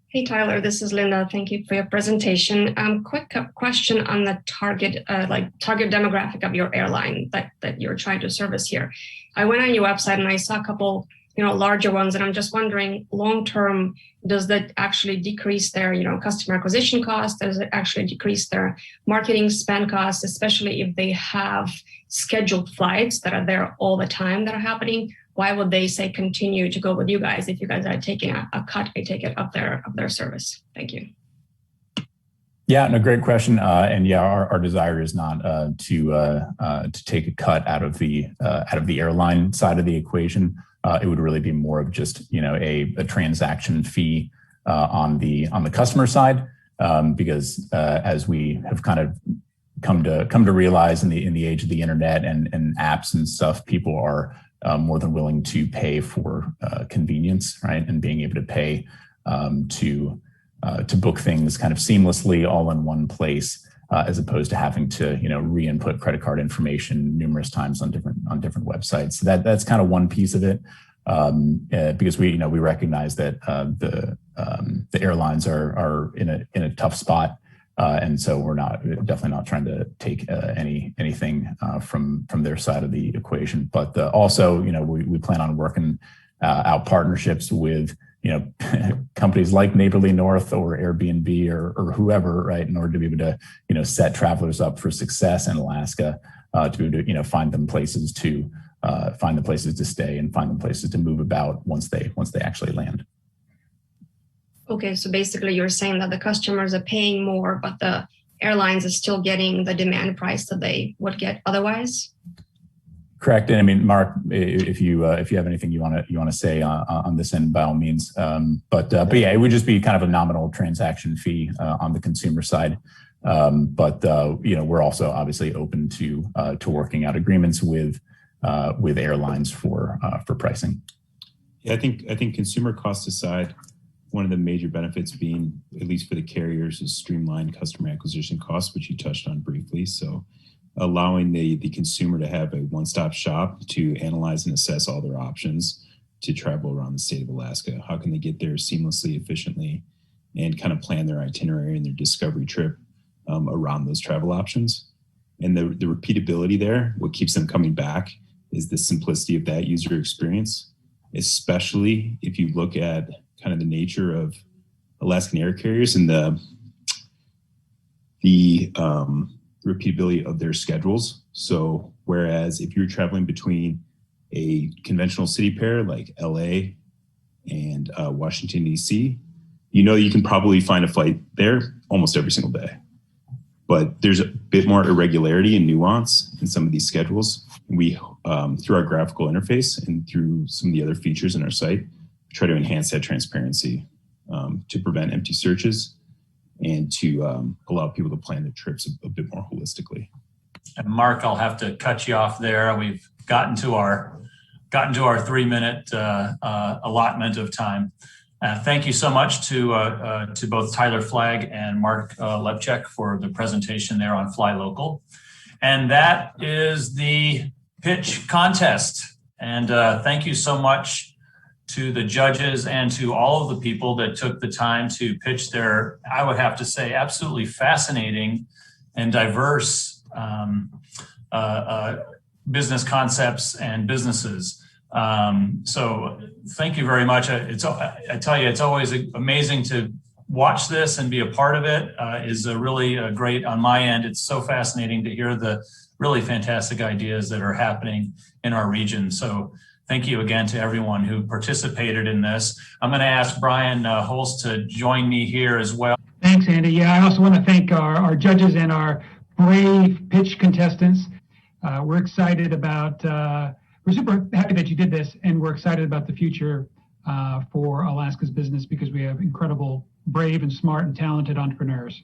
Hey, Tyler, this is Linda. Thank you for your presentation. Quick question on the target demographic of your airline that you're trying to service here. I went on your website and I saw a couple, larger ones, and I'm just wondering, long term, does that actually decrease their, customer acquisition cost? Does it actually decrease their marketing spend costs, especially if they have scheduled flights that are there all the time that are happening? Why would they say continue to go with you guys if you guys are taking a cut, I take it, of their service? Thank you. Yeah, no, great question. And yeah, our desire is not to take a cut out of the airline side of the equation. It would really be more of just a transaction fee on the customer side, because as we have kind of come to realize in the age of the internet and apps and stuff, people are more than willing to pay for convenience, right? And being able to pay to book things kind of seamlessly all in one place, as opposed to having to re-input credit card information numerous times on different websites. So that's kind of one piece of it, because we recognize that the airlines are in a tough spot. And so we're definitely not trying to take anything from their side of the equation. But also, we plan on working out partnerships with companies like Neighbourly North or Airbnb or whoever, right, in order to be able to set travelers up for success in Alaska, to be able to find them places to stay and find them places to move about once they actually land. Okay, so basically you're saying that the customers are paying more, but the airlines are still getting the demand price that they would get otherwise? Correct. And I mean, Mark, if you have anything you want to say on this end, by all means. But yeah, it would just be kind of a nominal transaction fee on the consumer side. But we're also obviously open to working out agreements with airlines for pricing. Yeah, I think consumer cost aside, one of the major benefits being, at least for the carriers, is streamlined customer acquisition costs, which you touched on briefly. So allowing the consumer to have a one-stop shop to analyze and assess all their options to travel around the state of Alaska. How can they get there seamlessly, efficiently, and kind of plan their itinerary and their discovery trip around those travel options? And the repeatability there, what keeps them coming back, is the simplicity of that user experience, especially if you look at kind of the nature of Alaskan air carriers and the repeatability of their schedules. So whereas if you're traveling between a conventional city pair like LA and Washington, DC, you can probably find a flight there almost every single day. But there's a bit more irregularity and nuance in some of these schedules. We, through our graphical interface and through some of the other features in our site, try to enhance that transparency to prevent empty searches and to allow people to plan their trips a bit more holistically. And Mark, I'll have to cut you off there. We've gotten to our 3-minute allotment of time. Thank you so much to both Tyler Flagg and Mark Lepchek for the presentation there on FlyLocal. And that is the pitch contest. And thank you so much to the judges and to all of the people that took the time to pitch their, I would have to say, absolutely fascinating and diverse business concepts and businesses. So thank you very much. I tell you, it's always amazing to watch this and be a part of it. Is really great on my end. It's so fascinating to hear the really fantastic ideas that are happening in our region. So thank you again to everyone who participated in this. I'm going to ask Brian Holst to join me here as well. Thanks, Andy. Yeah, I also want to thank our judges and our brave pitch contestants. We're excited about, we're super happy that you did this, and we're excited about the future for Alaska's business because we have incredible, brave and smart and talented entrepreneurs.